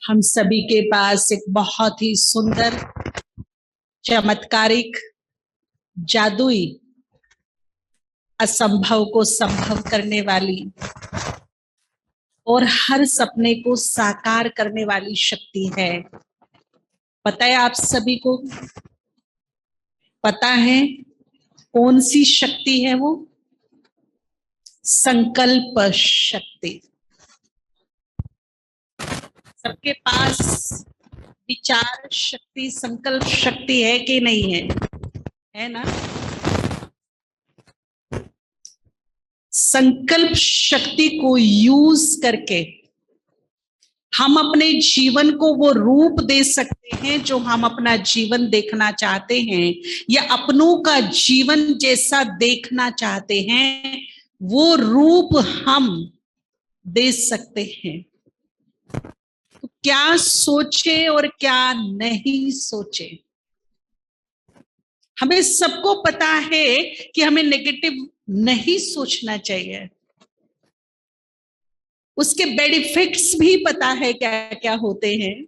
हम सभी के पास एक बहुत ही सुंदर, चमत्कारिक, जादुई, असंभव को संभव करने वाली और हर सपने को साकार करने वाली शक्ति है। पता है आप सभी को? पता है कौन सी शक्ति है वो? संकल्प शक्ति। सबके पास विचार शक्ति, संकल्प शक्ति है कि नहीं है? है ना? संकल्प शक्ति को यूज करके हम अपने जीवन को वो रूप दे सकते हैं जो हम अपना जीवन देखना चाहते हैं, या अपनों का जीवन जैसा देखना चाहते हैं वो रूप हम दे सकते हैं। तो क्या सोचे और क्या नहीं सोचे, हमें सबको पता है कि हमें नेगेटिव नहीं सोचना चाहिए। उसके बैड इफेक्ट्स भी पता है क्या क्या होते हैं।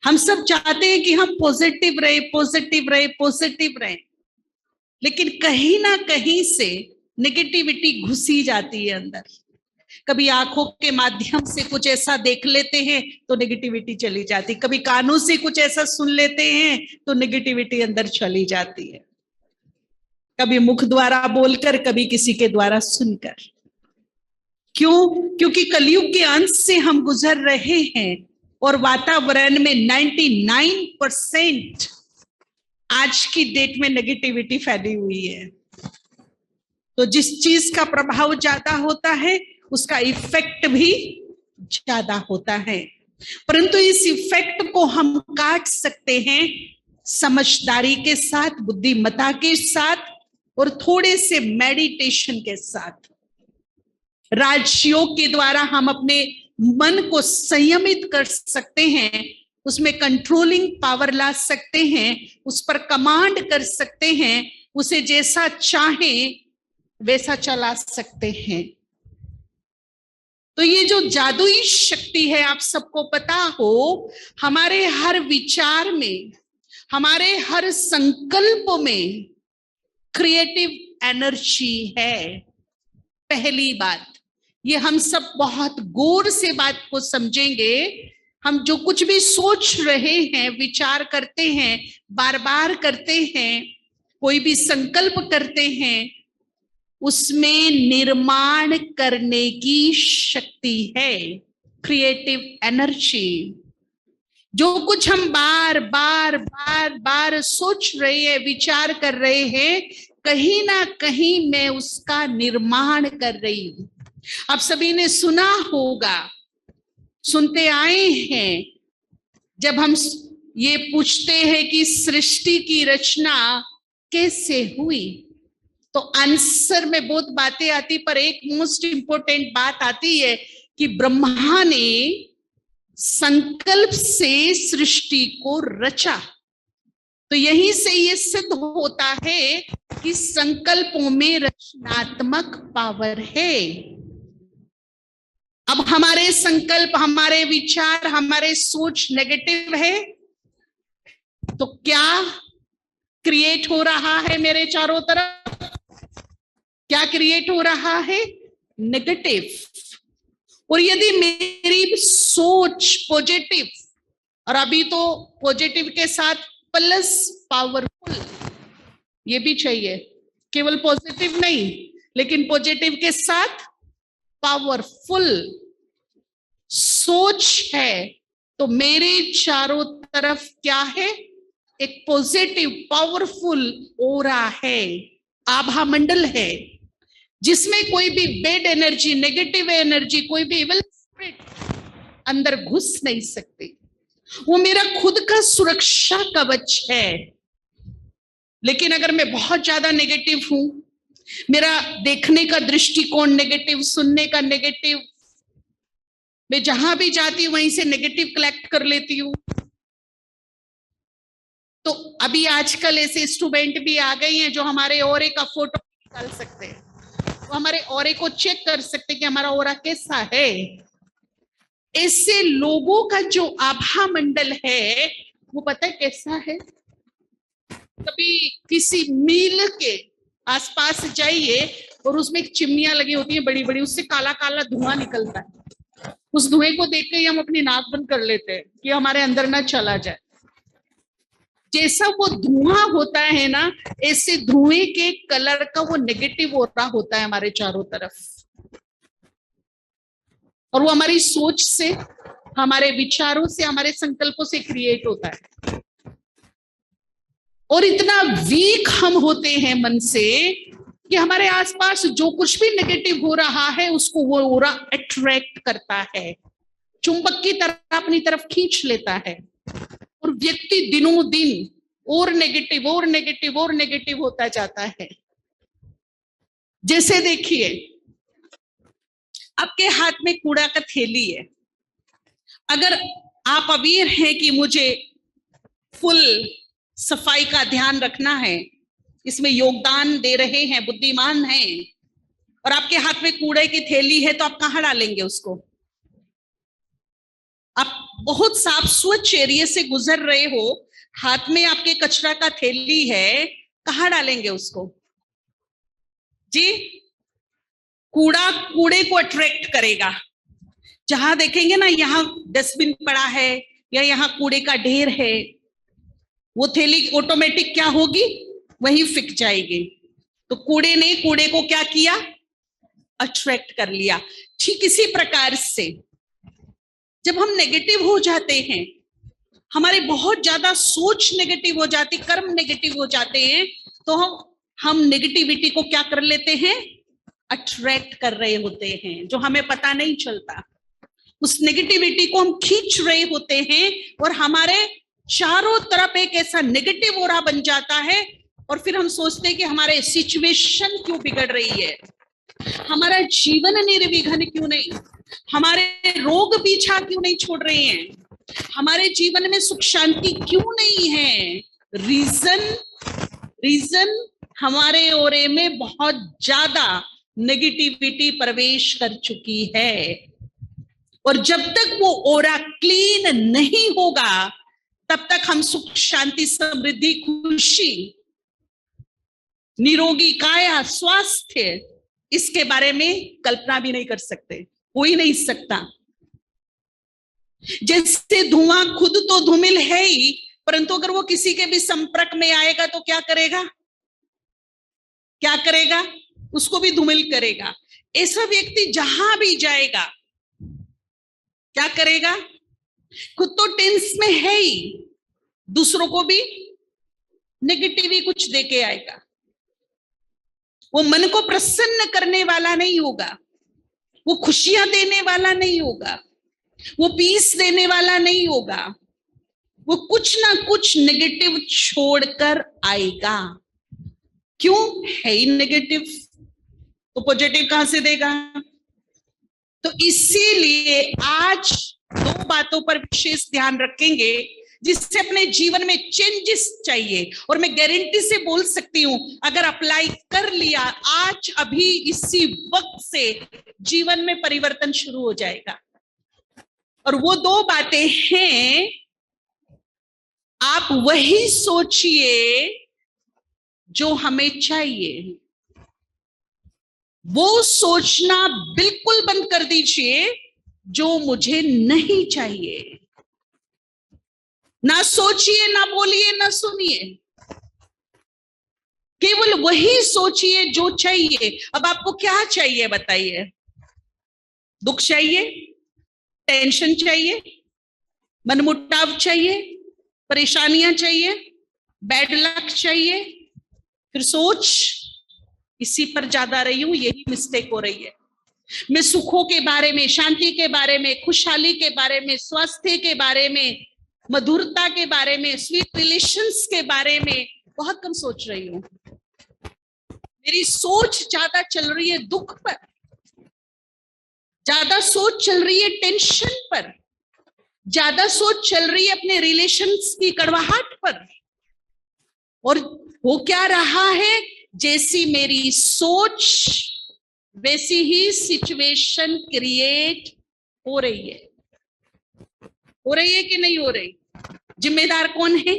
हम सब चाहते हैं कि हम पॉजिटिव रहे, पॉजिटिव रहे, पॉजिटिव रहे, लेकिन कहीं ना कहीं से नेगेटिविटी घुसी जाती है अंदर। कभी आंखों के माध्यम से कुछ ऐसा देख लेते हैं तो नेगेटिविटी चली जाती, कभी कानों से कुछ ऐसा सुन लेते हैं तो नेगेटिविटी अंदर चली जाती है, कभी मुख द्वारा बोलकर, कभी किसी के द्वारा सुनकर। क्यों? क्योंकि कलयुग के अंत से हम गुजर रहे हैं और वातावरण में 99% आज की डेट में नेगेटिविटी फैली हुई है। तो जिस चीज का प्रभाव ज्यादा होता है उसका इफेक्ट भी ज्यादा होता है, परंतु इस इफेक्ट को हम काट सकते हैं समझदारी के साथ, बुद्धिमत्ता के साथ और थोड़े से मेडिटेशन के साथ। राजयोग के द्वारा हम अपने मन को संयमित कर सकते हैं, उसमें कंट्रोलिंग पावर ला सकते हैं, उस पर कमांड कर सकते हैं, उसे जैसा चाहे वैसा चला सकते हैं। तो ये जो जादुई शक्ति है, आप सबको पता हो, हमारे हर विचार में, हमारे हर संकल्प में क्रिएटिव एनर्जी है। पहली बात, ये हम सब बहुत गौर से बात को समझेंगे। हम जो कुछ भी सोच रहे हैं, विचार करते हैं, बार बार करते हैं, कोई भी संकल्प करते हैं, उसमें निर्माण करने की शक्ति है, क्रिएटिव एनर्जी। जो कुछ हम बार बार बार बार सोच रहे हैं, विचार कर रहे हैं, कहीं ना कहीं मैं उसका निर्माण कर रही हूं। आप सभी ने सुना होगा, सुनते आए हैं, जब हम ये पूछते हैं कि सृष्टि की रचना कैसे हुई, तो आंसर में बहुत बातें आती, पर एक मोस्ट इंपोर्टेंट बात आती है कि ब्रह्मा ने संकल्प से सृष्टि को रचा। तो यहीं से ये सिद्ध होता है कि संकल्पों में रचनात्मक पावर है। अब हमारे संकल्प, हमारे विचार, हमारे सोच नेगेटिव है तो क्या क्रिएट हो रहा है मेरे चारों तरफ? क्या क्रिएट हो रहा है? नेगेटिव। और यदि मेरी सोच पॉजिटिव, और अभी तो पॉजिटिव के साथ प्लस पावरफुल, ये भी चाहिए, केवल पॉजिटिव नहीं, लेकिन पॉजिटिव के साथ पावरफुल सोच है, तो मेरे चारों तरफ क्या है? एक पॉजिटिव पावरफुल ऑरा है, आभा मंडल है, जिसमें कोई भी बैड एनर्जी, नेगेटिव एनर्जी, कोई भी इविल स्पिरिट अंदर घुस नहीं सकती। वो मेरा खुद का सुरक्षा कवच है। लेकिन अगर मैं बहुत ज्यादा नेगेटिव हूं, मेरा देखने का दृष्टिकोण नेगेटिव, सुनने का नेगेटिव, मैं जहां भी जाती हूं वहीं से नेगेटिव कलेक्ट कर लेती हूं। तो अभी आजकल ऐसे इंस्ट्रूमेंट भी आ गए हैं जो हमारे ऑरे का फोटो निकाल सकते हैं, वो हमारे ऑरे को चेक कर सकते हैं कि हमारा ऑरा कैसा है। ऐसे लोगों का जो आभा मंडल है वो पता है कैसा है? कभी किसी मील के आसपास जाइए और उसमें चिमनियां लगी होती हैं बड़ी बड़ी, उससे काला काला धुआं निकलता है। उस धुएं को देख के ही हम अपनी नाक बंद कर लेते हैं कि हमारे अंदर ना चला जाए। जैसा वो धुआं होता है ना, ऐसे धुएं के कलर का वो नेगेटिव ऑरा होता है हमारे चारों तरफ, और वो हमारी सोच से, हमारे विचारों से, हमारे संकल्पों से क्रिएट होता है। और इतना वीक हम होते हैं मन से कि हमारे आसपास जो कुछ भी नेगेटिव हो रहा है उसको वो ऑरा अट्रैक्ट करता है, चुंबक की तरह अपनी तरफ खींच लेता है, और व्यक्ति दिनों दिन और नेगेटिव और नेगेटिव और नेगेटिव होता जाता है। जैसे देखिए, आपके हाथ में कूड़ा का थैली है, अगर आप अवेयर हैं कि मुझे फुल सफाई का ध्यान रखना है, इसमें योगदान दे रहे हैं, बुद्धिमान हैं, और आपके हाथ में कूड़े की थैली है, तो आप कहां डालेंगे उसको? आप बहुत साफ स्वच्छ एरिया से गुजर रहे हो, हाथ में आपके कचरा का थैली है, कहां डालेंगे उसको जी? कूड़ा कूड़े को अट्रैक्ट करेगा। जहां देखेंगे ना यहाँ डस्टबिन पड़ा है या यहाँ कूड़े का ढेर है, वो थैली ऑटोमेटिक क्या होगी? वहीं फिक जाएगी। तो कूड़े ने कूड़े को क्या किया? अट्रैक्ट कर लिया। ठीक इसी प्रकार से जब हम नेगेटिव हो जाते हैं, हमारे बहुत ज्यादा सोच नेगेटिव हो जाती, कर्म नेगेटिव हो जाते हैं, तो हम नेगेटिविटी को क्या कर लेते हैं? अट्रैक्ट कर रहे होते हैं, जो हमें पता नहीं चलता। उस नेगेटिविटी को हम खींच रहे होते हैं और हमारे चारों तरफ एक ऐसा नेगेटिव ऑरा बन जाता है, और फिर हम सोचते हैं कि हमारे सिचुएशन क्यों बिगड़ रही है, हमारा जीवन निर्विघ्न क्यों नहीं, हमारे रोग पीछा क्यों नहीं छोड़ रहे हैं, हमारे जीवन में सुख शांति क्यों नहीं है? रीजन हमारे ओरे में बहुत ज्यादा नेगेटिविटी प्रवेश कर चुकी है। और जब तक वो ओरा क्लीन नहीं होगा, तब तक हम सुख शांति समृद्धि खुशी निरोगी काया स्वास्थ्य इसके बारे में कल्पना भी नहीं कर सकते, हो ही नहीं सकता। जैसे धुआं खुद तो धूमिल है ही, परंतु अगर वो किसी के भी संपर्क में आएगा तो क्या करेगा? क्या करेगा? उसको भी धूमिल करेगा। ऐसा व्यक्ति जहां भी जाएगा क्या करेगा? खुद तो टेंस में है ही, दूसरों को भी नेगेटिव ही कुछ देके आएगा। वो मन को प्रसन्न करने वाला नहीं होगा, वो खुशियां देने वाला नहीं होगा, वो पीस देने वाला नहीं होगा, वो कुछ ना कुछ नेगेटिव छोड़कर आएगा। क्यों? है ही नेगेटिव, तो पॉजिटिव कहां से देगा? तो इसीलिए आज दो बातों पर विशेष ध्यान रखेंगे जिससे अपने जीवन में चेंजेस चाहिए, और मैं गारंटी से बोल सकती हूं अगर अप्लाई कर लिया आज अभी इसी वक्त से जीवन में परिवर्तन शुरू हो जाएगा। और वो दो बातें हैं, आप वही सोचिए जो हमें चाहिए, वो सोचना बिल्कुल बंद कर दीजिए जो मुझे नहीं चाहिए। ना सोचिए, ना बोलिए, ना सुनिए, केवल वही सोचिए जो चाहिए। अब आपको क्या चाहिए बताइए? दुख चाहिए, टेंशन चाहिए, मनमुटाव चाहिए, परेशानियां चाहिए, बैड लक चाहिए, फिर सोच इसी पर ज्यादा रही हूं, यही मिस्टेक हो रही है। मैं सुखों के बारे में, शांति के बारे में, खुशहाली के बारे में, स्वास्थ्य के बारे में, मधुरता के बारे में, स्वीट रिलेशंस के बारे में बहुत कम सोच रही हूं। मेरी सोच ज्यादा चल रही है दुख पर, ज्यादा सोच चल रही है टेंशन पर, ज्यादा सोच चल रही है अपने रिलेशंस की कड़वाहट पर। और वो क्या रहा है? जैसी मेरी सोच वैसी ही सिचुएशन क्रिएट हो रही है। हो रही है कि नहीं हो रही? जिम्मेदार कौन है?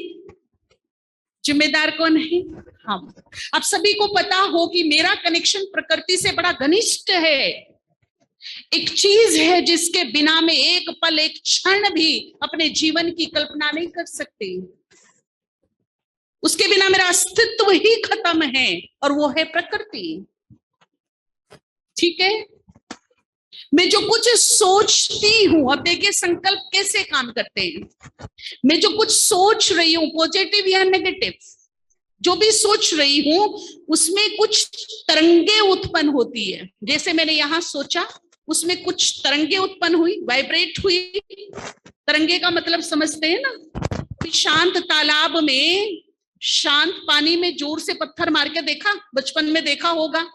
जिम्मेदार कौन है? हम। आप सभी को पता हो कि मेरा कनेक्शन प्रकृति से बड़ा घनिष्ठ है। एक चीज है जिसके बिना में एक पल, एक क्षण भी अपने जीवन की कल्पना नहीं कर सकते। उसके बिना मेरा अस्तित्व ही खत्म है, और वो है प्रकृति। ठीक है? मैं जो कुछ सोचती हूं, अब देखिए संकल्प कैसे काम करते हैं। मैं जो कुछ सोच रही हूं, पॉजिटिव या नेगेटिव, जो भी सोच रही हूं उसमें कुछ तरंगे उत्पन्न होती है। जैसे मैंने यहां सोचा, उसमें कुछ तरंगे उत्पन्न हुई, वाइब्रेट हुई। तरंगे का मतलब समझते हैं ना? शांत तालाब में, शांत पानी में जोर से पत्थर मार के देखा? बचपन में देखा होगा।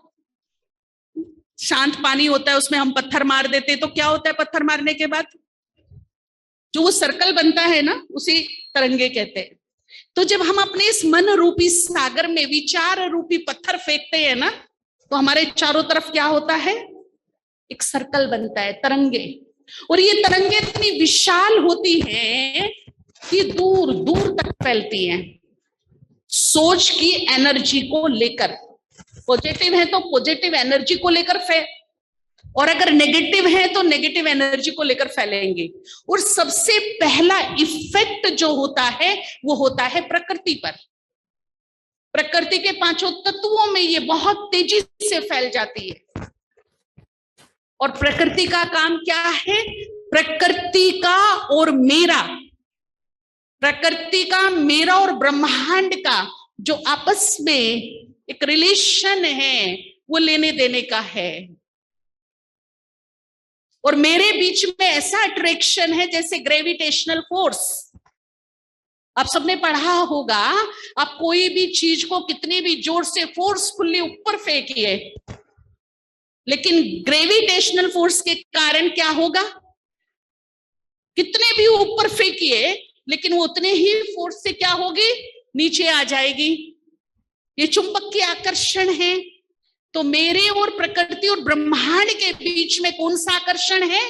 शांत पानी होता है, उसमें हम पत्थर मार देते हैं, तो क्या होता है पत्थर मारने के बाद? जो वो सर्कल बनता है ना, उसी तरंगे कहते हैं। तो जब हम अपने इस मन रूपी सागर में विचार रूपी पत्थर फेंकते हैं ना, तो हमारे चारों तरफ क्या होता है? एक सर्कल बनता है, तरंगे। और ये तरंगे इतनी विशाल होती हैं कि दूर दूर तक फैलती हैं, सोच की एनर्जी को लेकर। पॉजिटिव है तो पॉजिटिव एनर्जी को लेकर और अगर नेगेटिव है तो नेगेटिव एनर्जी को लेकर फैलेंगे। और सबसे पहला इफेक्ट जो होता है वो होता है प्रकृति पर। प्रकृति के पांचों तत्वों में ये बहुत तेजी से फैल जाती है। और प्रकृति का काम क्या है? प्रकृति का और मेरा, प्रकृति का मेरा और ब्रह्मांड का जो आपस में एक रिलेशन है, वो लेने देने का है। और मेरे बीच में ऐसा अट्रैक्शन है जैसे ग्रेविटेशनल फोर्स। आप सबने पढ़ा होगा, आप कोई भी चीज को कितनी भी जोर से फोर्सफुली ऊपर फेंकिए, लेकिन ग्रेविटेशनल फोर्स के कारण क्या होगा? कितने भी ऊपर फेंकिए, लेकिन वो उतने ही फोर्स से क्या होगी? नीचे आ जाएगी। ये चुंबकीय आकर्षण है। तो मेरे और प्रकृति और ब्रह्मांड के बीच में कौन सा आकर्षण है?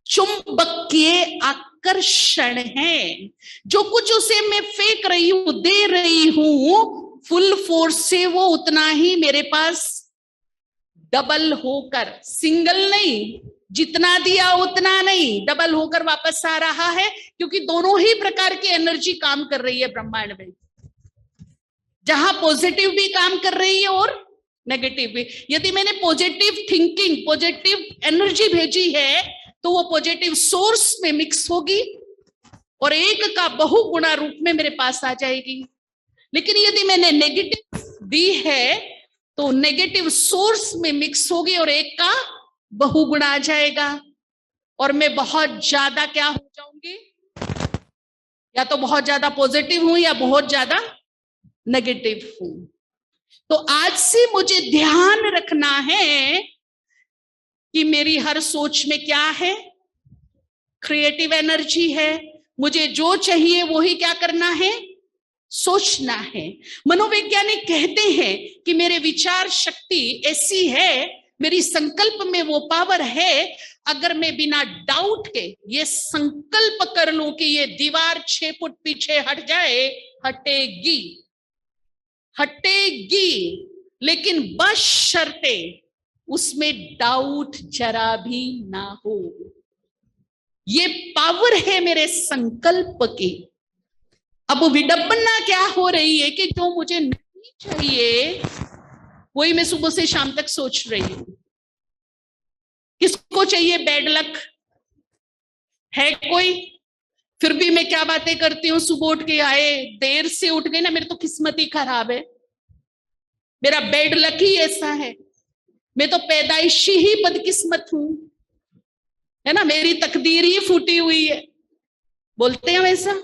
चुंबकीय आकर्षण है। जो कुछ उसे मैं फेंक रही हूं, दे रही हूं फुल फोर्स से, वो उतना ही मेरे पास डबल होकर, सिंगल नहीं, जितना दिया उतना नहीं, डबल होकर वापस आ रहा है। क्योंकि दोनों ही प्रकार की एनर्जी काम कर रही है ब्रह्मांड में, जहां पॉजिटिव भी काम कर रही है और नेगेटिव भी। यदि मैंने पॉजिटिव थिंकिंग, पॉजिटिव एनर्जी भेजी है, तो वो पॉजिटिव सोर्स में मिक्स होगी और एक का बहुगुणा रूप में मेरे पास आ जाएगी। लेकिन यदि मैंने नेगेटिव दी है, तो नेगेटिव सोर्स में मिक्स होगी और एक का बहुगुणा आ जाएगा, और मैं बहुत ज्यादा क्या हो जाऊंगी? या तो बहुत ज्यादा पॉजिटिव हूं या बहुत ज्यादा नेगेटिव हूं। तो आज से मुझे ध्यान रखना है कि मेरी हर सोच में क्या है? क्रिएटिव एनर्जी है। मुझे जो चाहिए वो ही क्या करना है? सोचना है। मनोवैज्ञानिक कहते हैं कि मेरे विचार शक्ति ऐसी है, मेरी संकल्प में वो पावर है, अगर मैं बिना डाउट के ये संकल्प कर लूं कि ये दीवार 6 फुट पीछे हट जाए, हटेगी, हटेगी, लेकिन बशर्ते उसमें डाउट जरा भी ना हो। ये पावर है मेरे संकल्प की। अब विडंबना क्या हो रही है कि जो मुझे नहीं चाहिए वही मैं सुबह से शाम तक सोच रही हूं। किसको चाहिए बैड लक? है कोई? फिर भी मैं क्या बातें करती हूँ, सुबह उठ के आए, देर से उठ गई ना, मेरी तो किस्मत ही खराब है, मेरा बैड लक ही ऐसा है, मैं तो पैदाइशी ही बदकिस्मत हूं, है ना, मेरी तकदीर ही फूटी हुई है। बोलते हैं वैसा।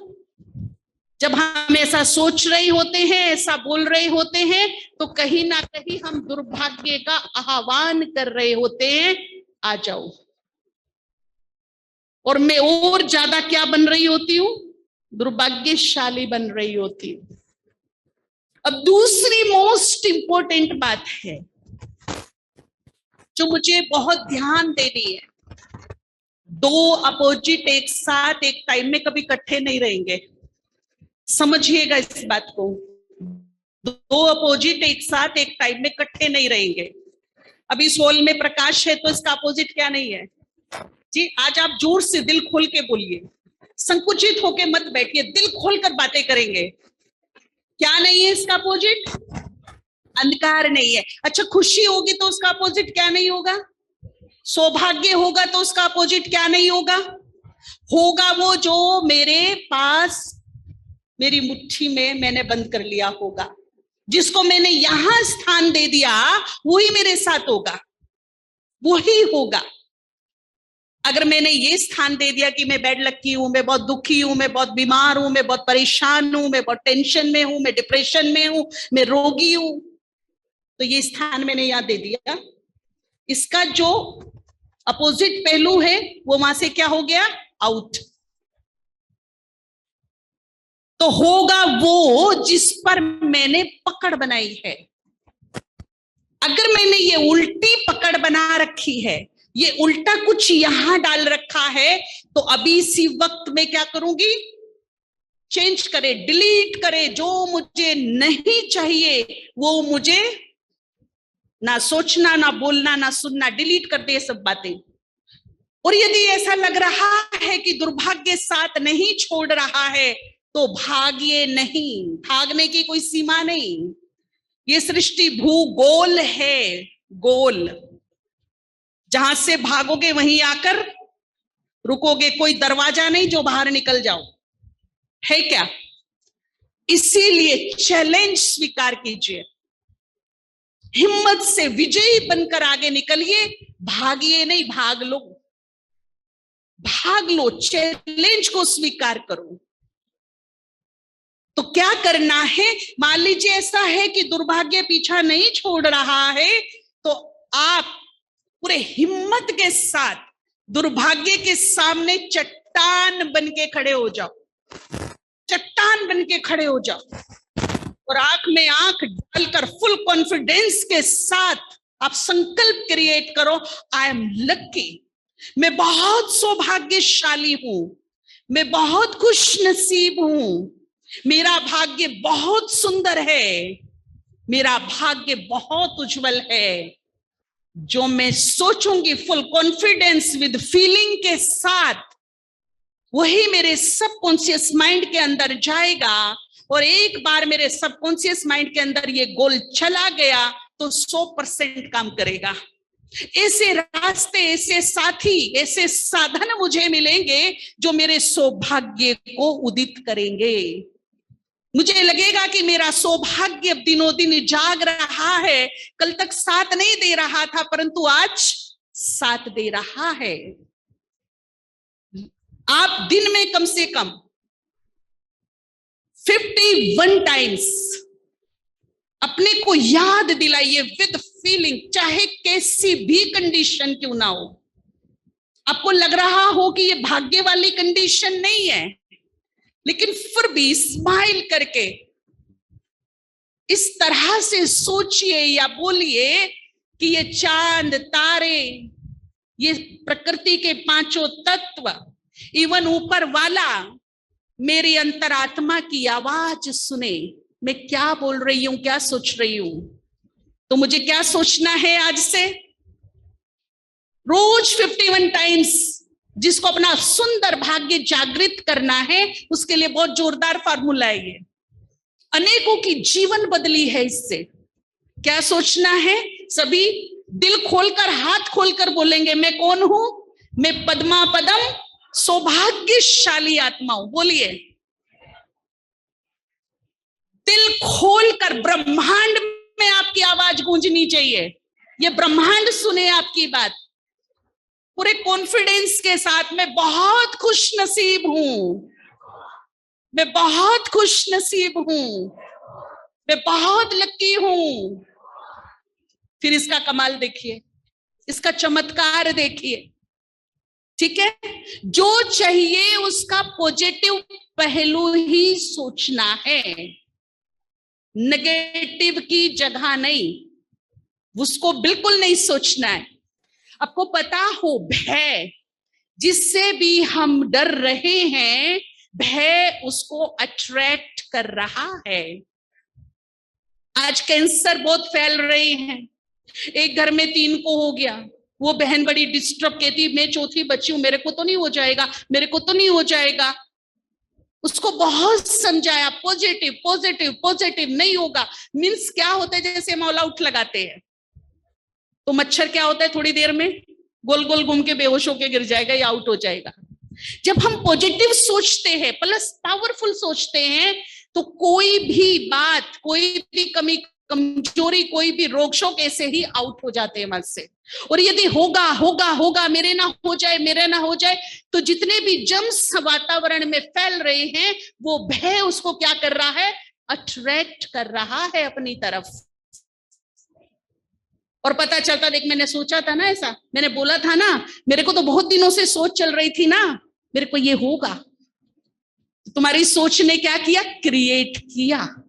जब हम ऐसा सोच रहे होते हैं, ऐसा बोल रहे होते हैं, तो कहीं ना कहीं हम दुर्भाग्य का आह्वान कर रहे होते हैं, आ जाओ। और मैं और ज्यादा क्या बन रही होती हूँ? दुर्भाग्यशाली बन रही होती हूँ। अब दूसरी मोस्ट इंपॉर्टेंट बात है, जो मुझे बहुत ध्यान देनी है। दो अपोजिट एक साथ एक टाइम में कभी इकट्ठे नहीं रहेंगे, समझिएगा इस बात को। दो अपोजिट एक साथ एक टाइम में इकट्ठे नहीं रहेंगे। अभी इस हॉल में प्रकाश है तो इसका अपोजिट क्या नहीं है जी? आज आप जोर से दिल खोल के बोलिए, संकुचित होके मत बैठिए, दिल खोल कर बातें करेंगे। क्या नहीं है इसका अपोजिट? अंधकार नहीं है। अच्छा, खुशी होगी तो उसका अपोजिट क्या नहीं होगा? सौभाग्य होगा तो उसका अपोजिट क्या नहीं होगा? होगा वो जो मेरे पास, मेरी मुट्ठी में मैंने बंद कर लिया होगा, जिसको मैंने यहां स्थान दे दिया, वही मेरे साथ होगा, वही होगा। अगर मैंने ये स्थान दे दिया कि मैं बेड लकी हूं, मैं बहुत दुखी हूं, मैं बहुत बीमार हूं, मैं बहुत परेशान हूं, मैं बहुत टेंशन में हूं, मैं डिप्रेशन में हूं, मैं रोगी हूं, तो ये स्थान मैंने यहां दे दिया, इसका जो अपोजिट पहलू है वो वहां से क्या हो गया? आउट। तो होगा वो जिस पर मैंने पकड़ बनाई है। अगर मैंने ये उल्टी पकड़ बना रखी है, ये उल्टा कुछ यहां डाल रखा है, तो अभी इसी वक्त में क्या करूंगी? चेंज करे, डिलीट करे। जो मुझे नहीं चाहिए वो मुझे ना सोचना, ना बोलना, ना सुनना, डिलीट कर दे सब बातें। और यदि ऐसा लग रहा है कि दुर्भाग्य साथ नहीं छोड़ रहा है, तो भागिए नहीं, भागने की कोई सीमा नहीं। ये सृष्टि भूगोल है, गोल। जहां से भागोगे वहीं आकर रुकोगे, कोई दरवाजा नहीं जो बाहर निकल जाओ, है क्या? इसीलिए चैलेंज स्वीकार कीजिए, हिम्मत से विजयी बनकर आगे निकलिए, भागिए नहीं, भाग लो, भाग लो, चैलेंज को स्वीकार करो। तो क्या करना है? मान लीजिए ऐसा है कि दुर्भाग्य पीछा नहीं छोड़ रहा है, तो आप पूरे हिम्मत के साथ दुर्भाग्य के सामने चट्टान बन के खड़े हो जाओ, चट्टान बन के खड़े हो जाओ, और आंख में आंख डालकर फुल कॉन्फिडेंस के साथ आप संकल्प क्रिएट करो, आई एम लकी, मैं बहुत सौभाग्यशाली हूं, मैं बहुत खुश नसीब हूं, मेरा भाग्य बहुत सुंदर है, मेरा भाग्य बहुत उज्जवल है। जो मैं सोचूंगी फुल कॉन्फिडेंस विद फीलिंग के साथ, वही मेरे सबकॉन्शियस माइंड के अंदर जाएगा, और एक बार मेरे सबकॉन्शियस माइंड के अंदर ये गोल चला गया तो 100% काम करेगा। ऐसे रास्ते, ऐसे साथी, ऐसे साधन मुझे मिलेंगे जो मेरे सौभाग्य को उदित करेंगे। मुझे लगेगा कि मेरा सौभाग्य अब दिनों दिन जाग रहा है, कल तक साथ नहीं दे रहा था परंतु आज साथ दे रहा है। आप दिन में कम से कम 51 टाइम्स अपने को याद दिलाइए विद फीलिंग, चाहे कैसी भी कंडीशन क्यों ना हो। आपको लग रहा हो कि ये भाग्य वाली कंडीशन नहीं है, लेकिन फिर भी स्माइल करके इस तरह से सोचिए या बोलिए कि ये चांद, तारे, ये प्रकृति के पांचों तत्व, इवन ऊपर वाला मेरी अंतरात्मा की आवाज सुने, मैं क्या बोल रही हूं, क्या सोच रही हूं। तो मुझे क्या सोचना है आज से? रोज 51 टाइम्स, जिसको अपना सुंदर भाग्य जागृत करना है, उसके लिए बहुत जोरदार फार्मूला है ये, अनेकों की जीवन बदली है इससे। क्या सोचना है? सभी दिल खोलकर, हाथ खोलकर बोलेंगे, मैं कौन हूं? मैं पद्मा पदम सौभाग्यशाली आत्मा हूं। बोलिए, दिल खोलकर, ब्रह्मांड में आपकी आवाज गूंजनी चाहिए, ये ब्रह्मांड सुने आपकी बात पूरे कॉन्फिडेंस के साथ। मैं बहुत खुश नसीब हूं, मैं बहुत खुश नसीब हूं, मैं बहुत लकी हूं। फिर इसका कमाल देखिए, इसका चमत्कार देखिए, ठीक है? जो चाहिए उसका पॉजिटिव पहलू ही सोचना है, नेगेटिव की जगह नहीं, उसको बिल्कुल नहीं सोचना है। आपको पता हो, भय, जिससे भी हम डर रहे हैं, भय उसको अट्रैक्ट कर रहा है। आज कैंसर बहुत फैल रहे हैं, एक घर में 3 को हो गया, वो बहन बड़ी डिस्टर्ब कहती मैं चौथी बच्ची हूं, मेरे को तो नहीं हो जाएगा, मेरे को तो नहीं हो जाएगा। उसको बहुत समझाया, पॉजिटिव पॉजिटिव पॉजिटिव, नहीं होगा। मीन्स क्या होता है, जैसे हम ऑल आउट लगाते हैं तो मच्छर क्या होता है, थोड़ी देर में गोल गोल घूम के बेहोश होके गिर जाएगा या आउट हो जाएगा। जब हम पॉजिटिव सोचते हैं, प्लस पावरफुल सोचते हैं, तो कोई भी बात, कोई भी कमी कमजोरी, कोई भी रोग शोक ऐसे ही आउट हो जाते हैं मन से। और यदि होगा होगा होगा, मेरे ना हो जाए, मेरे ना हो जाए, तो जितने भी जम्स वातावरण में फैल रहे हैं, वो भय उसको क्या कर रहा है, अट्रैक्ट कर रहा है अपनी तरफ। और पता चलता, देख मैंने सोचा था ना ऐसा, मैंने बोला था ना, मेरे को तो बहुत दिनों से सोच चल रही थी ना, मेरे को ये होगा। तुम्हारी सोच ने क्या किया, क्रिएट किया।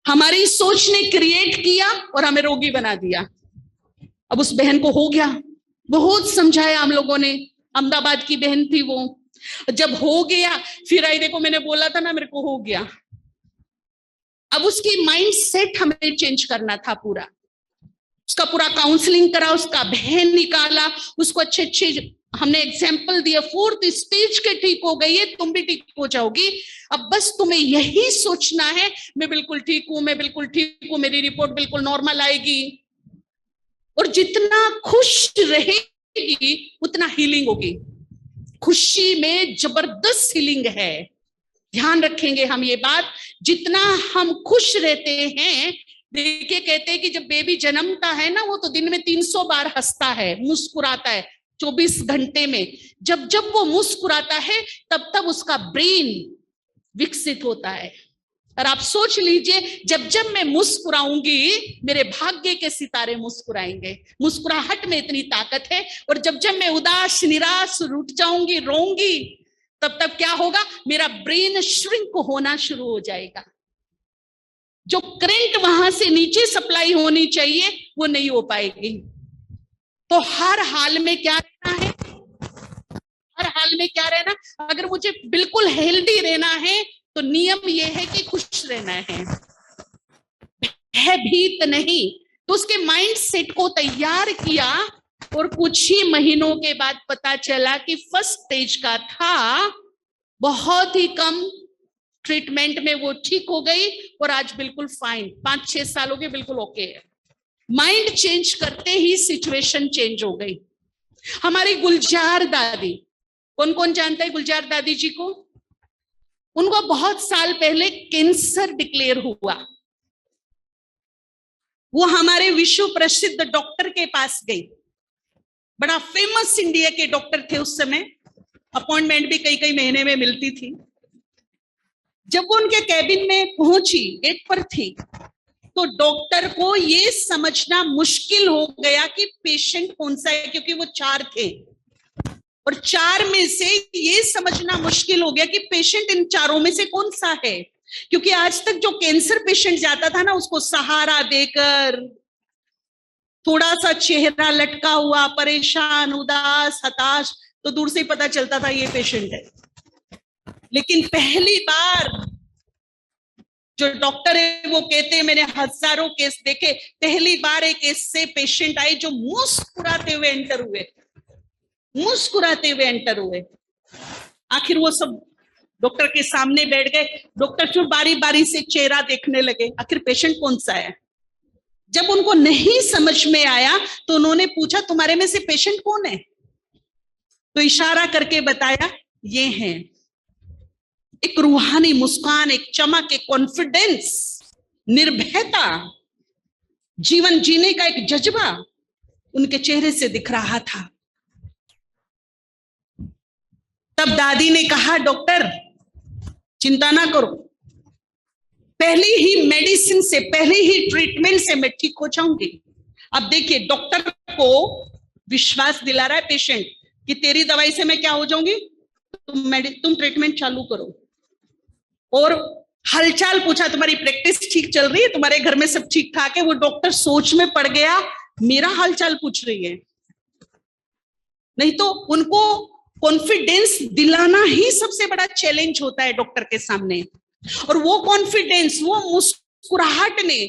हमारी सोच ने क्रिएट किया और हमें रोगी बना दिया। अब उस बहन को हो गया, बहुत समझाया हम लोगों ने, अहमदाबाद की बहन थी वो। जब हो गया, फिर आई देखो मैंने बोला था ना मेरे को हो गया। अब उसकी माइंड सेट हमें चेंज करना था पूरा। उसका पूरा काउंसलिंग करा, उसका बहन निकाला, उसको अच्छे अच्छे हमने एग्जाम्पल दिया, 4th स्टेज के ठीक हो गई है, तुम भी ठीक हो जाओगी। अब बस तुम्हें यही सोचना है, मैं बिल्कुल ठीक हूं, मैं बिल्कुल ठीक हूं, मेरी रिपोर्ट बिल्कुल नॉर्मल आएगी। और जितना खुश रहेगी उतना हीलिंग होगी। खुशी में जबरदस्त हीलिंग है, ध्यान रखेंगे हम ये बात। जितना हम खुश रहते हैं, देखिए कहते हैं कि जब बेबी जन्मता है ना, वो तो दिन में 300 बार हंसता है, मुस्कुराता है 24 घंटे में। जब जब वो मुस्कुराता है, तब तब उसका ब्रेन विकसित होता है। और आप सोच लीजिए, जब जब मैं मुस्कुराऊंगी, मेरे भाग्य के सितारे मुस्कुराएंगे। मुस्कुराहट में इतनी ताकत है। और जब जब मैं उदास, निराश, रुठ जाऊंगी, रोऊंगी, तब तब क्या होगा, मेरा ब्रेन श्रिंक होना शुरू हो जाएगा। जो करंट वहां से नीचे सप्लाई होनी चाहिए, वो नहीं हो पाएगी। तो हर हाल में क्या रहना है, हर हाल में क्या रहना, अगर मुझे बिल्कुल हेल्दी रहना है, तो नियम ये है कि खुश रहना है भीत नहीं। तो उसके माइंड सेट को तैयार किया, और कुछ ही महीनों के बाद पता चला कि फर्स्ट स्टेज का था, बहुत ही कम ट्रीटमेंट में वो ठीक हो गई, और आज बिल्कुल फाइन, 5-6 साल हो गए, बिल्कुल ओके है। माइंड चेंज करते ही सिचुएशन चेंज हो गई। हमारी गुलजार दादी, कौन कौन जानता है गुलजार दादी जी को? उनको बहुत साल पहले कैंसर डिक्लेयर हुआ। वो हमारे विश्व प्रसिद्ध डॉक्टर के पास गई, बड़ा फेमस इंडिया के डॉक्टर थे उस समय, अपॉइंटमेंट भी कई कई महीने में मिलती थी। जब वो उनके कैबिन में पहुंची, गेट पर थी, तो डॉक्टर को ये समझना मुश्किल हो गया कि पेशेंट कौन सा है, क्योंकि वो 4 थे, और 4 में से ये समझना मुश्किल हो गया कि पेशेंट इन 4 में से कौन सा है। क्योंकि आज तक जो कैंसर पेशेंट जाता था ना, उसको सहारा देकर, थोड़ा सा चेहरा लटका हुआ, परेशान, उदास, हताश, तो दूर से ही पता चलता था ये पेशेंट है। लेकिन पहली बार जो डॉक्टर है वो कहते हैं, मैंने हजारों केस देखे, पहली बार एक ऐसे पेशेंट आए जो मुस्कुराते हुए एंटर हुए, मुस्कुराते हुए एंटर हुए। आखिर वो सब डॉक्टर के सामने बैठ गए। डॉक्टर फिर बारी बारी से चेहरा देखने लगे, आखिर पेशेंट कौन सा है। जब उनको नहीं समझ में आया, तो उन्होंने पूछा, तुम्हारे में से पेशेंट कौन है? तो इशारा करके बताया, ये हैं। एक रूहानी मुस्कान, एक चमक, एक कॉन्फिडेंस, निर्भयता, जीवन जीने का एक जज्बा उनके चेहरे से दिख रहा था। तब दादी ने कहा, डॉक्टर चिंता ना करो, पहले ही मेडिसिन से, पहले ही ट्रीटमेंट से मैं ठीक हो जाऊंगी। अब देखिए, डॉक्टर को विश्वास दिला रहा है पेशेंट कि तेरी दवाई से मैं क्या हो जाऊंगी, तुम ट्रीटमेंट चालू करो। और हालचाल पूछा, तुम्हारी प्रैक्टिस ठीक चल रही है, तुम्हारे घर में सब ठीक ठाक है? वो डॉक्टर सोच में पड़ गया, मेरा हालचाल पूछ रही है। नहीं तो उनको कॉन्फिडेंस दिलाना ही सबसे बड़ा चैलेंज होता है डॉक्टर के सामने। और वो कॉन्फिडेंस, वो मुस्कुराहट ने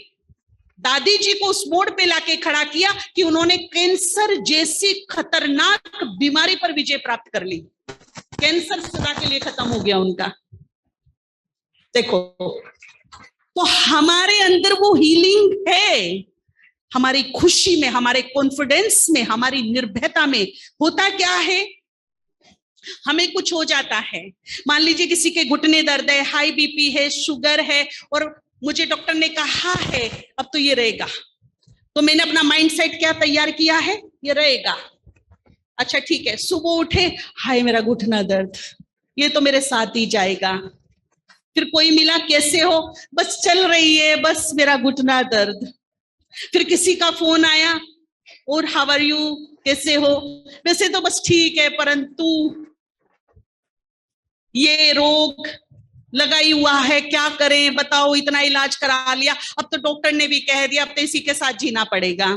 दादी जी को उस मोड़ पे लाके खड़ा किया कि उन्होंने कैंसर जैसी खतरनाक बीमारी पर विजय प्राप्त कर ली। कैंसर सदा के लिए खत्म हो गया उनका। देखो, तो हमारे अंदर वो हीलिंग है, हमारी खुशी में, हमारे कॉन्फिडेंस में, हमारी निर्भयता में। होता क्या है, हमें कुछ हो जाता है, मान लीजिए किसी के घुटने दर्द है, हाई बीपी है, शुगर है, और मुझे डॉक्टर ने कहा है अब तो ये रहेगा, तो मैंने अपना माइंडसेट क्या तैयार किया है, ये रहेगा। अच्छा ठीक है, सुबह उठे, हाय मेरा घुटना दर्द, ये तो मेरे साथ ही जाएगा। फिर कोई मिला, कैसे हो, बस चल रही है, बस मेरा घुटना दर्द। फिर किसी का फोन आया, और हाउ आर यू, कैसे हो, वैसे तो बस ठीक है, परंतु ये रोग लगा ही हुआ है, क्या करें बताओ, इतना इलाज करा लिया, अब तो डॉक्टर ने भी कह दिया अब तो इसी के साथ जीना पड़ेगा।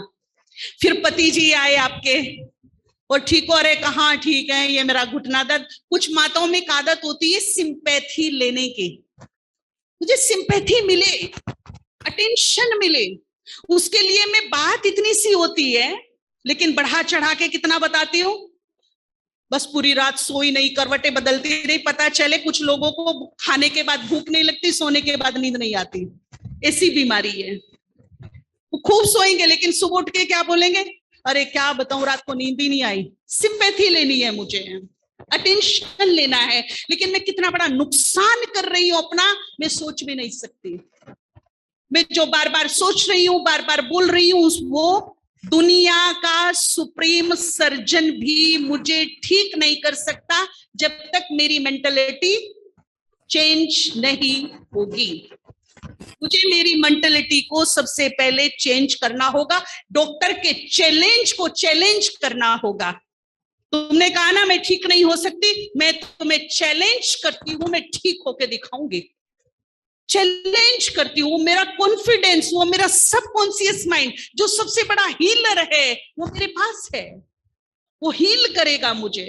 फिर पति जी आए आपके, और ठीक हो, अरे कहाँ ठीक है, ये मेरा घुटना दर्द। कुछ माताओं में एक आदत होती है सिंपैथी लेने की, मुझे सिंपैथी मिले, अटेंशन मिले, उसके लिए मैं बात इतनी सी होती है, लेकिन बढ़ा चढ़ा के कितना बताती हूँ, बस पूरी रात सोई नहीं, करवटें बदलती रही, पता चले कुछ लोगों को खाने के बाद भूख नहीं लगती, सोने के बाद नींद नहीं आती, ऐसी बीमारी है। वो खूब सोएंगे लेकिन सुबह उठ के क्या बोलेंगे, अरे क्या बताऊं, रात को नींद ही नहीं आई। सिंपैथी लेनी है मुझे, अटेंशन लेना है, लेकिन मैं कितना बड़ा नुकसान कर रही हूं अपना, मैं सोच भी नहीं सकती। मैं जो बार बार सोच रही हूँ, बार बार बोल रही हूँ, वो दुनिया का सुप्रीम सर्जन भी मुझे ठीक नहीं कर सकता जब तक मेरी मेंटलिटी चेंज नहीं होगी। मुझे मेरी मेंटलिटी को सबसे पहले चेंज करना होगा, डॉक्टर के चैलेंज को चैलेंज करना होगा। तुमने कहा ना मैं ठीक नहीं हो सकती, मैं तुम्हें चैलेंज करती हूं, मैं ठीक होके दिखाऊंगी, चैलेंज करती हूँ। मेरा कॉन्फिडेंस, वो मेरा सबकॉन्शियस माइंड जो सबसे बड़ा हीलर है, वो मेरे पास है, वो हील करेगा मुझे।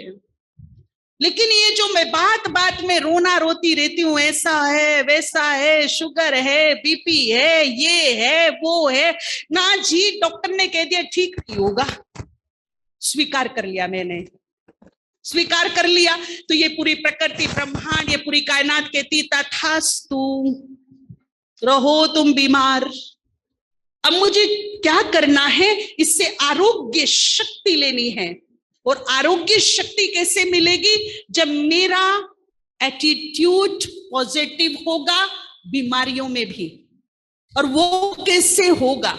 लेकिन ये जो मैं बात बात में रोना रोती रहती हूँ, ऐसा है वैसा है, शुगर है, बीपी है, ये है वो है, ना जी, डॉक्टर ने कह दिया ठीक नहीं होगा, स्वीकार कर लिया, मैंने स्वीकार कर लिया, तो ये पूरी प्रकृति, ब्रह्मांड, ये पूरी कायनात कहती तथास्तु, रहो तुम बीमार। अब मुझे क्या करना है, इससे आरोग्य शक्ति लेनी है। और आरोग्य शक्ति कैसे मिलेगी, जब मेरा एटीट्यूड पॉजिटिव होगा बीमारियों में भी। और वो कैसे होगा,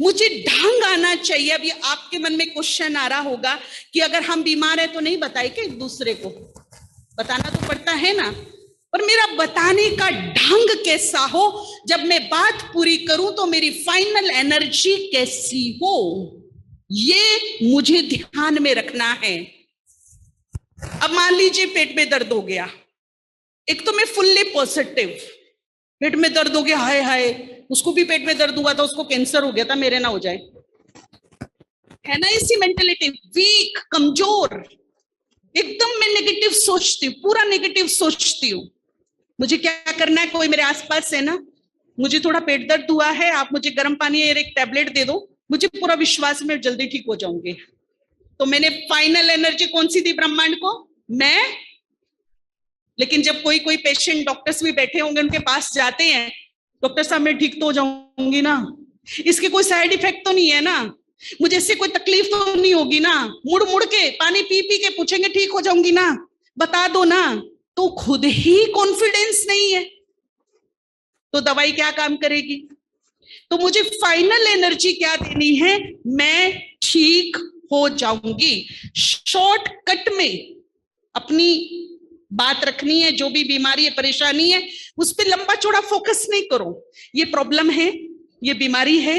मुझे ढंग आना चाहिए। अब ये आपके मन में क्वेश्चन आ रहा होगा कि अगर हम बीमार हैं तो नहीं बताए कि एक दूसरे को, बताना तो पड़ता है ना, और मेरा बताने का ढंग कैसा हो, जब मैं बात पूरी करूं तो मेरी फाइनल एनर्जी कैसी हो, ये मुझे ध्यान में रखना है। अब मान लीजिए पेट में दर्द हो गया, एक तो मैं फुल्ली पॉजिटिव, पेट में दर्द हो गया, हाय हाय, उसको भी पेट में दर्द हुआ था, उसको कैंसर हो गया था, मेरे ना हो जाए, है ना ऐसी मेंटेलिटी, वीक, कमजोर, एकदम मैं नेगेटिव सोचती हूँ, पूरा नेगेटिव सोचती हूँ। मुझे क्या करना है, कोई मेरे आसपास है ना, मुझे थोड़ा पेट दर्द हुआ है, आप मुझे गर्म पानी और एक टैबलेट दे दो, मुझे पूरा विश्वास में जल्दी ठीक हो जाऊंगी। तो मैंने फाइनल एनर्जी कौन सी दी ब्रह्मांड को, मैं। लेकिन जब कोई कोई पेशेंट, डॉक्टर्स भी बैठे होंगे, उनके पास जाते हैं, डॉक्टर साहब मैं ठीक तो हो जाऊंगी ना, इसके कोई साइड इफेक्ट तो नहीं है ना, मुझे इससे कोई तकलीफ तो नहीं होगी ना, मुड़ मुड़ के पानी पी पी के पूछेंगे ठीक हो जाऊंगी ना, बता दो ना, तो खुद ही कॉन्फिडेंस नहीं है, तो दवाई क्या काम करेगी। तो मुझे फाइनल एनर्जी क्या देनी है, मैं ठीक हो जाऊंगी। शॉर्टकट में अपनी बात रखनी है, जो भी बीमारी है, परेशानी है, उस पर लंबा चौड़ा फोकस नहीं करो, ये प्रॉब्लम है, ये बीमारी है,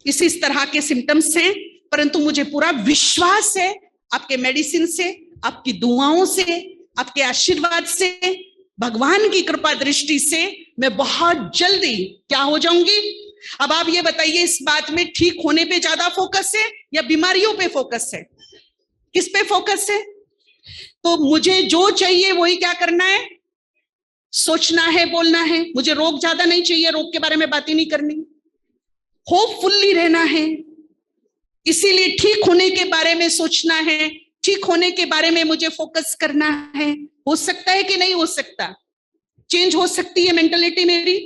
इस तरह के सिम्टम्स हैं, परंतु मुझे पूरा विश्वास है आपके मेडिसिन से, आपकी दुआओं से, आपके आशीर्वाद से, भगवान की कृपा दृष्टि से मैं बहुत जल्दी क्या हो जाऊंगी। अब आप ये बताइए, इस बात में ठीक होने पे ज्यादा फोकस है या बीमारियों पे फोकस है, किस पे फोकस है? तो मुझे जो चाहिए वही क्या करना है, सोचना है, बोलना है। मुझे रोग ज्यादा नहीं चाहिए, रोग के बारे में बात ही नहीं करनी, होपफुली रहना है। इसीलिए ठीक होने के बारे में सोचना है, ठीक होने के बारे में मुझे फोकस करना है। हो सकता है कि नहीं हो सकता? चेंज हो सकती है, मेंटालिटी मेरी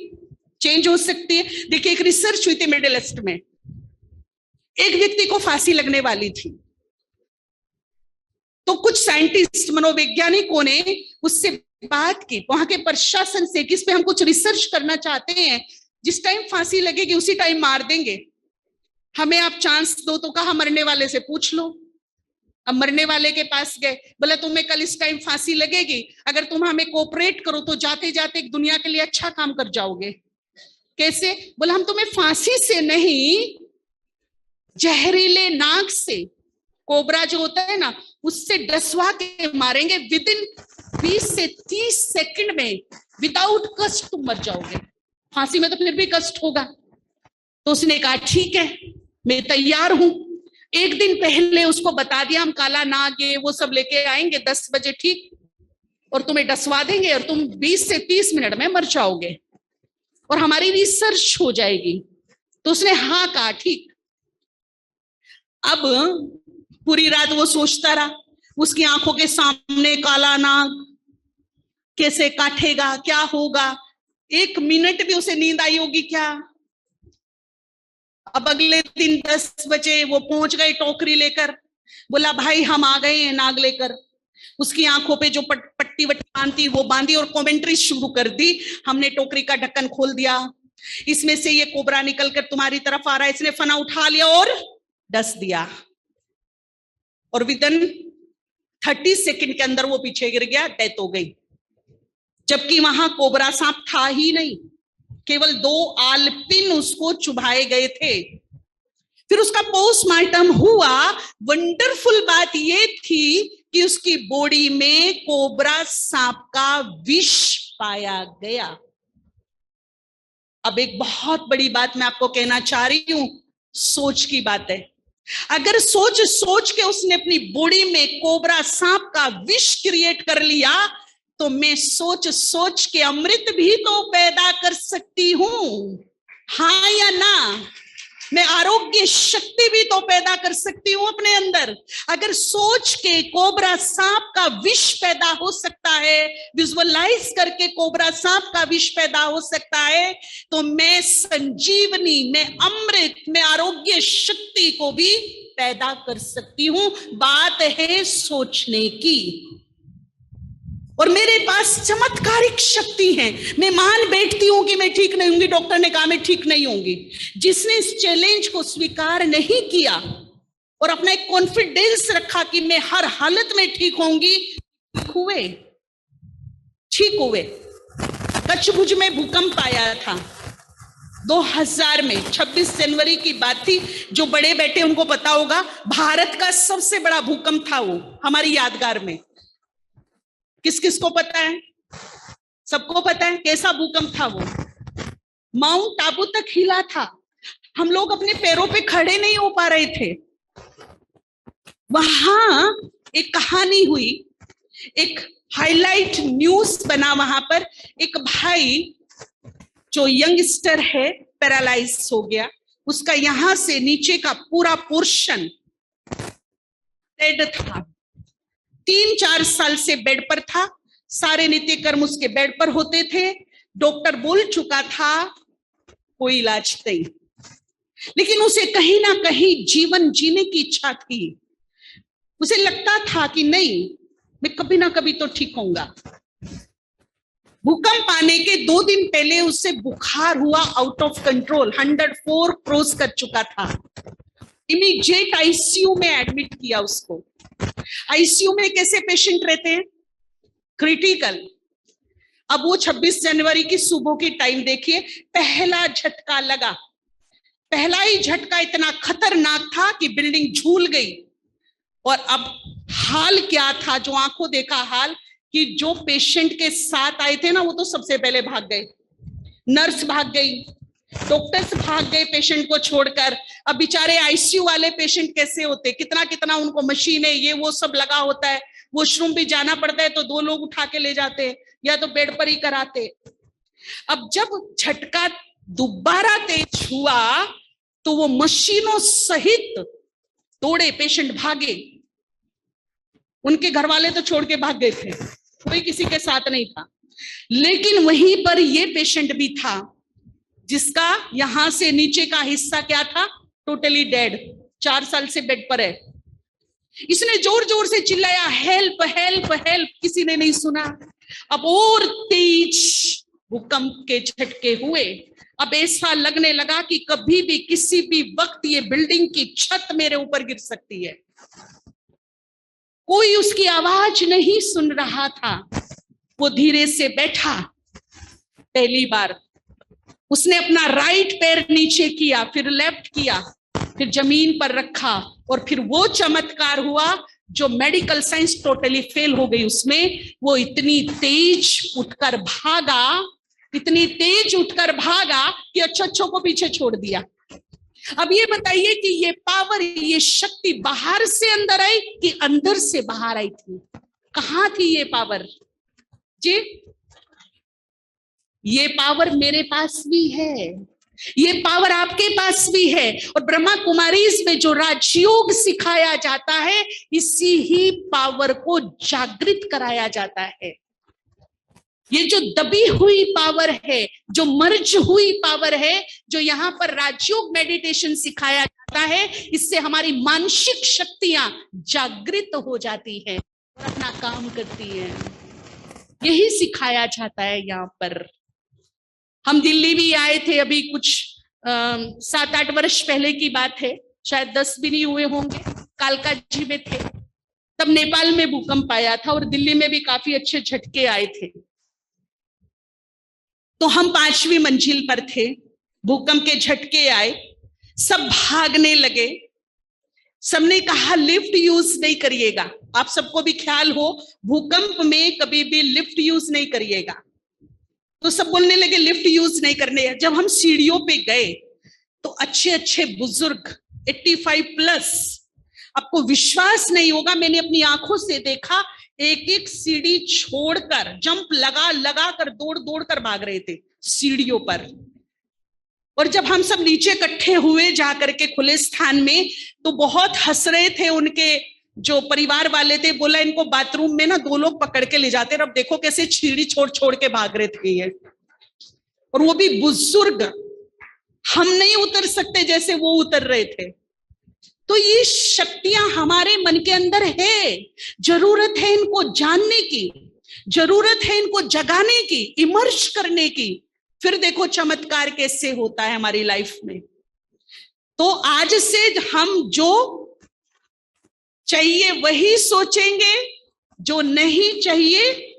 चेंज हो सकती है। देखिए, एक रिसर्च हुई थी मिडिल ईस्ट में, एक व्यक्ति को फांसी लगने वाली थी, तो कुछ साइंटिस्ट, मनोवैज्ञानिकों ने उससे बात की, वहां के प्रशासन से, कि इस पे हम कुछ रिसर्च करना चाहते हैं, जिस टाइम फांसी लगेगी उसी टाइम मार देंगे, हमें आप चांस दो। तो कहा मरने वाले से पूछ लो। अब मरने वाले के पास गए, बोला तुम्हें कल इस टाइम फांसी लगेगी, अगर तुम हमें कोऑपरेट करो तो जाते जाते एक दुनिया के लिए अच्छा काम कर जाओगे। कैसे? बोला हम तुम्हें फांसी से नहीं, जहरीले नाग से, कोबरा जो होता है ना, उससे डसवा के मारेंगे। विदिन 20 से 30 सेकंड में विदाउट कष्ट तुम मर जाओगे। फांसी में तो फिर भी कष्ट होगा। तो उसने कहा ठीक है, मैं तैयार हूं। एक दिन पहले उसको बता दिया, हम काला नाग ये वो सब लेके आएंगे 10 बजे ठीक, और तुम्हें डसवा देंगे और तुम 20 से 30 मिनट में मर जाओगे और हमारी रिसर्च हो जाएगी। तो उसने हाँ कहा ठीक। अब पूरी रात वो सोचता रहा, उसकी आंखों के सामने काला नाग कैसे काटेगा, क्या होगा। 1 मिनट भी उसे नींद आई होगी क्या? अब अगले दिन 10 बजे वो पहुंच गए टोकरी लेकर, बोला भाई हम आ गए हैं नाग लेकर। उसकी आंखों पे जो पट्टी वट्टी बांधती वो बांधी और कमेंट्री शुरू कर दी। हमने टोकरी का ढक्कन खोल दिया, इसमें से ये कोबरा निकलकर तुम्हारी तरफ आ रहा है, इसने फना उठा लिया और डस दिया, और विदिन 30 सेकंड के अंदर वो पीछे गिर गया, डेथ हो गई। जबकि वहां कोबरा सांप था ही नहीं, केवल 2 आलपिन उसको चुभाए गए थे। फिर उसका पोस्टमार्टम हुआ। वंडरफुल बात ये थी कि उसकी बॉडी में कोबरा सांप का विष पाया गया। अब एक बहुत बड़ी बात मैं आपको कहना चाह रही हूं, सोच की बात है। अगर सोच सोच के उसने अपनी बॉडी में कोबरा सांप का विष क्रिएट कर लिया, तो मैं सोच सोच के अमृत भी तो पैदा कर सकती हूं, हाँ या ना? मैं आरोग्य शक्ति भी तो पैदा कर सकती हूं अपने अंदर। अगर सोच के कोबरा सांप का विष पैदा हो सकता है, विजुअलाइज करके कोबरा सांप का विष पैदा हो सकता है, तो मैं संजीवनी, मैं अमृत, मैं आरोग्य शक्ति को भी पैदा कर सकती हूं। बात है सोचने की। और मेरे पास चमत्कारिक शक्ति है। मैं मान बैठती हूं कि मैं ठीक नहीं होंगी, डॉक्टर ने कहा मैं ठीक नहीं होंगी। जिसने इस चैलेंज को स्वीकार नहीं किया और अपना एक कॉन्फिडेंस रखा कि मैं हर हालत में ठीक होंगी, ठीक हुए। कच्छ-भुज में भूकंप आया था 2000 में, 26 जनवरी की बात थी। जो बड़े बैठे उनको पता होगा, भारत का सबसे बड़ा भूकंप था वो, हमारी यादगार में। किस किस को पता है? सबको पता है कैसा भूकंप था वो। माउंट आबू तक हिला था, हम लोग अपने पैरों पे खड़े नहीं हो पा रहे थे। वहां एक कहानी हुई, एक हाईलाइट न्यूज बना वहां पर। एक भाई जो यंगस्टर है, पैरालाइज हो गया, उसका यहां से नीचे का पूरा पोर्शन डेड था। 3-4 साल से बेड पर था, सारे नित्य कर्म उसके बेड पर होते थे। डॉक्टर बोल चुका था कोई इलाज नहीं, लेकिन उसे कहीं ना कहीं जीवन जीने की इच्छा थी। उसे लगता था कि नहीं, मैं कभी ना कभी तो ठीक होऊंगा। भूकंप आने के 2 दिन पहले उससे बुखार हुआ, आउट ऑफ कंट्रोल, 104 क्रॉस कर चुका था। इमीडिएट आईसीयू में एडमिट किया उसको। आईसीयू में कैसे पेशेंट रहते हैं? क्रिटिकल। अब वो 26 जनवरी की सुबह की टाइम देखिए, पहला झटका लगा। पहला ही झटका इतना खतरनाक था कि बिल्डिंग झूल गई। और अब हाल क्या था, जो आंखों देखा हाल, कि जो पेशेंट के साथ आए थे ना, वो तो सबसे पहले भाग गए। नर्स भाग गई, डॉक्टर्स भाग गए पेशेंट को छोड़कर। अब बेचारे आईसीयू वाले पेशेंट कैसे होते, कितना कितना उनको मशीनें ये वो सब लगा होता है, वॉशरूम भी जाना पड़ता है तो 2 लोग उठा के ले जाते या तो बेड पर ही कराते। अब जब झटका दोबारा तेज हुआ तो वो मशीनों सहित दौड़े, पेशेंट भागे, उनके घर वाले तो छोड़ के भाग गए थे, कोई किसी के साथ नहीं था। लेकिन वहीं पर ये पेशेंट भी था जिसका यहां से नीचे का हिस्सा क्या था, टोटली डेड, 4 साल से बेड पर है। इसने जोर जोर से चिल्लाया, हेल्प हेल्प हेल्प, किसी ने नहीं सुना। अब और तेज भूकंप के झटके हुए। अब ऐसा लगने लगा कि कभी भी किसी भी वक्त ये बिल्डिंग की छत मेरे ऊपर गिर सकती है। कोई उसकी आवाज नहीं सुन रहा था। वो धीरे से बैठा, पहली बार उसने अपना राइट पैर नीचे किया, फिर लेफ्ट किया, फिर जमीन पर रखा, और फिर वो चमत्कार हुआ जो मेडिकल साइंस टोटली फेल हो गई उसमें। वो इतनी तेज उठकर भागा, इतनी तेज उठकर भागा कि अच्छों को पीछे छोड़ दिया। अब ये बताइए कि ये पावर, ये शक्ति बाहर से अंदर आई कि अंदर से बाहर आई थी? कहां थी ये पावर जी? ये पावर मेरे पास भी है, ये पावर आपके पास भी है। और ब्रह्मा कुमारीज में जो राजयोग सिखाया जाता है, इसी ही पावर को जागृत कराया जाता है। ये जो दबी हुई पावर है, जो मर्ज हुई पावर है, जो यहाँ पर राजयोग मेडिटेशन सिखाया जाता है, इससे हमारी मानसिक शक्तियां जागृत हो जाती हैं और अपना काम करती हैं। यही सिखाया जाता है यहाँ पर। हम दिल्ली भी आए थे अभी कुछ 7-8 वर्ष पहले की बात है, शायद 10 भी नहीं हुए होंगे। कालका जी में थे, तब नेपाल में भूकंप आया था और दिल्ली में भी काफी अच्छे झटके आए थे। तो हम 5वीं मंजिल पर थे, भूकंप के झटके आए, सब भागने लगे। सबने कहा लिफ्ट यूज नहीं करिएगा, आप सबको भी ख्याल हो भूकंप में कभी भी लिफ्ट यूज नहीं करिएगा। तो सब बोलने लगे लिफ्ट यूज नहीं करने। जब हम सीढ़ियों पे गए तो अच्छे अच्छे बुजुर्ग 85+, आपको विश्वास नहीं होगा, मैंने अपनी आंखों से देखा, एक एक सीढ़ी छोड़कर जंप लगा लगा कर दौड़ दौड़ कर भाग रहे थे सीढ़ियों पर। और जब हम सब नीचे इकट्ठे हुए जाकर के खुले स्थान में, तो बहुत हंस रहे थे उनके जो परिवार वाले थे। बोला इनको बाथरूम में ना 2 लोग पकड़ के ले जाते, अब देखो कैसे सीढ़ी छोड़ छोड़ के भाग रहे थे ये, और वो भी बुजुर्ग। हम नहीं उतर सकते जैसे वो उतर रहे थे। तो ये शक्तियां हमारे मन के अंदर है, जरूरत है इनको जानने की, जरूरत है इनको जगाने की, इमर्ज करने की। फिर देखो चमत्कार कैसे होता है हमारी लाइफ में। तो आज से हम जो चाहिए वही सोचेंगे, जो नहीं चाहिए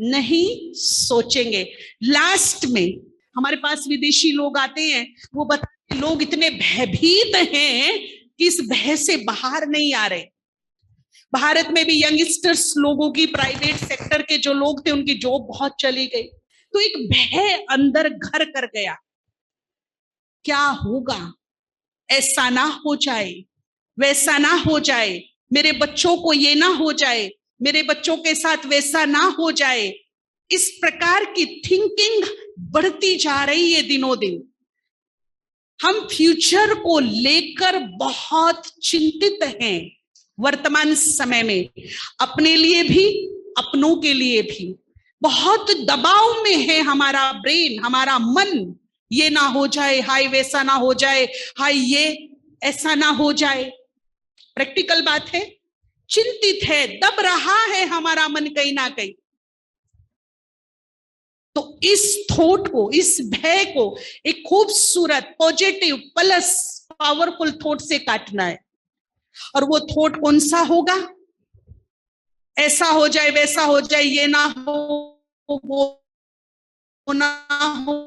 नहीं सोचेंगे। लास्ट में हमारे पास विदेशी लोग आते हैं, वो बताते लोग इतने भयभीत हैं कि इस भय से बाहर नहीं आ रहे। भारत में भी यंगस्टर्स लोगों की, प्राइवेट सेक्टर के जो लोग थे उनकी जॉब बहुत चली गई। तो एक भय अंदर घर कर गया, क्या होगा, ऐसा ना हो जाए, वैसा ना हो जाए, मेरे बच्चों को ये ना हो जाए, मेरे बच्चों के साथ वैसा ना हो जाए। इस प्रकार की थिंकिंग बढ़ती जा रही है दिनों दिन। हम फ्यूचर को लेकर बहुत चिंतित हैं वर्तमान समय में, अपने लिए भी अपनों के लिए भी। बहुत दबाव में है हमारा ब्रेन, हमारा मन। ये ना हो जाए, हाय वैसा ना हो जाए, हाय ये ऐसा ना हो जाए। प्रैक्टिकल बात है, चिंतित है, दब रहा है हमारा मन कहीं ना कहीं। तो इस थॉट को, इस भय को एक खूबसूरत पॉजिटिव प्लस पावरफुल थॉट से काटना है। और वो थॉट कौन सा होगा? ऐसा हो जाए, वैसा हो जाए, ये ना हो, वो ना हो।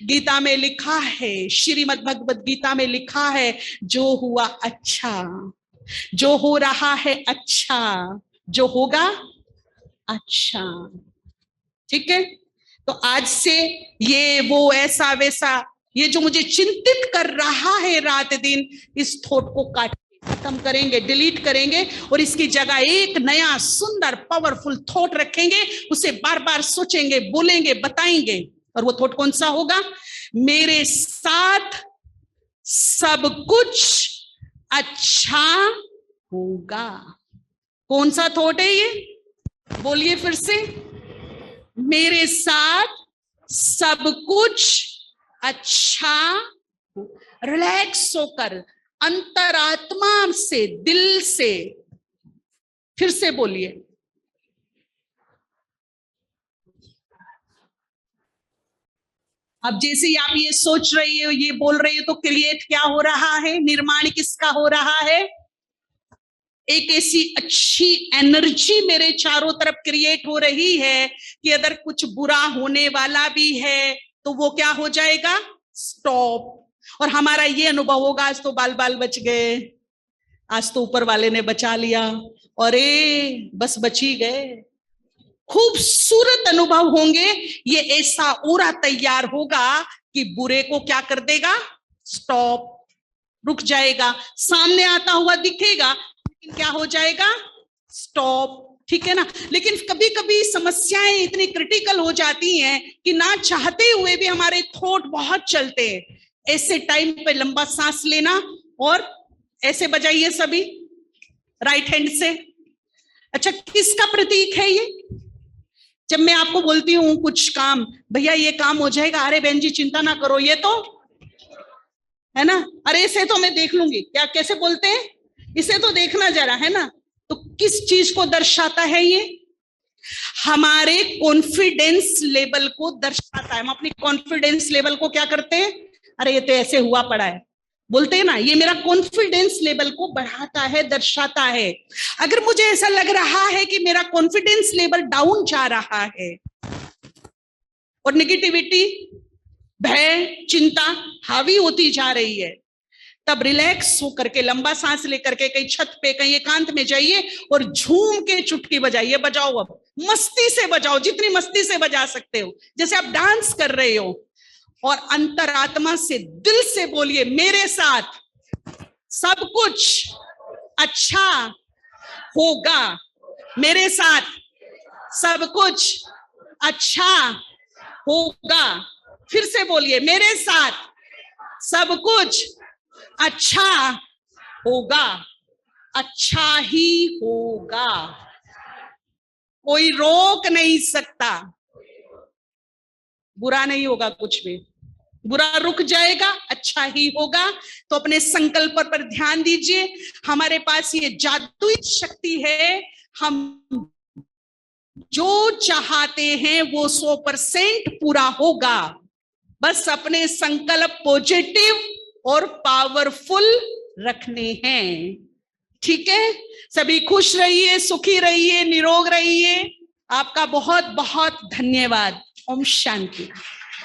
गीता में लिखा है, श्रीमद् भगवत गीता में लिखा है, जो हुआ अच्छा, जो हो रहा है अच्छा, जो होगा अच्छा। ठीक है, तो आज से ये वो ऐसा वैसा, ये जो मुझे चिंतित कर रहा है रात दिन, इस थॉट को काट खत्म करेंगे, डिलीट करेंगे और इसकी जगह एक नया सुंदर पावरफुल थॉट रखेंगे, उसे बार बार सोचेंगे, बोलेंगे, बताएंगे। और वो थॉट कौन सा होगा? मेरे साथ सब कुछ अच्छा होगा। कौन सा थॉट है ये? बोलिए फिर से। मेरे साथ सब कुछ अच्छा। रिलैक्स होकर, अंतरात्मा से, दिल से, फिर से बोलिए। अब जैसे ही आप ये सोच रही हो, ये बोल रही हो, तो क्रिएट क्या हो रहा है? निर्माण किसका हो रहा है? एक ऐसी अच्छी एनर्जी मेरे चारों तरफ क्रिएट हो रही है कि अगर कुछ बुरा होने वाला भी है तो वो क्या हो जाएगा? स्टॉप। और हमारा ये अनुभव होगा, आज तो बाल बाल बच गए, आज तो ऊपर वाले ने बचा लिया, और बस बच ही गए। खूबसूरत अनुभव होंगे। ये ऐसा ओरा तैयार होगा कि बुरे को क्या कर देगा? स्टॉप, रुक जाएगा। सामने आता हुआ दिखेगा, लेकिन क्या हो जाएगा? स्टॉप। ठीक है ना? लेकिन कभी कभी समस्याएं इतनी क्रिटिकल हो जाती हैं कि ना चाहते हुए भी हमारे थॉट बहुत चलते हैं। ऐसे टाइम पे लंबा सांस लेना और ऐसे बजाइए सभी, राइट हैंड से। अच्छा, किसका प्रतीक है ये? जब मैं आपको बोलती हूँ कुछ काम, भैया ये काम हो जाएगा, अरे बहन जी चिंता ना करो, ये तो है ना, अरे इसे तो मैं देख लूंगी, क्या कैसे बोलते हैं, इसे तो देखना जरा, है ना? तो किस चीज को दर्शाता है ये? हमारे कॉन्फिडेंस लेवल को दर्शाता है। हम अपनी कॉन्फिडेंस लेवल को क्या करते हैं? अरे ये तो ऐसे हुआ पड़ा है, बोलते हैं ना, ये मेरा कॉन्फिडेंस लेवल को बढ़ाता है, दर्शाता है। अगर मुझे ऐसा लग रहा है कि मेरा कॉन्फिडेंस लेवल डाउन जा रहा है और नेगेटिविटी, भय, चिंता हावी होती जा रही है, तब रिलैक्स होकर के लंबा सांस लेकर के कहीं छत पे, कहीं एकांत में जाइए और झूम के चुटकी बजाइए। बजाओ, अब मस्ती से बजाओ, जितनी मस्ती से बजा सकते हो, जैसे आप डांस कर रहे हो। और अंतरात्मा से, दिल से बोलिए, मेरे साथ सब कुछ अच्छा होगा। मेरे साथ सब कुछ अच्छा होगा। फिर से बोलिए, मेरे साथ सब कुछ अच्छा होगा। अच्छा ही होगा, कोई रोक नहीं सकता। बुरा नहीं होगा, कुछ भी बुरा रुक जाएगा, अच्छा ही होगा। तो अपने संकल्प पर ध्यान दीजिए। हमारे पास ये जादुई शक्ति है, हम जो चाहते हैं वो 100% पूरा होगा। बस अपने संकल्प पॉजिटिव और पावरफुल रखने हैं। ठीक है? सभी खुश रहिए, सुखी रहिए, निरोग रहिए। आपका बहुत बहुत धन्यवाद। ओम शांति।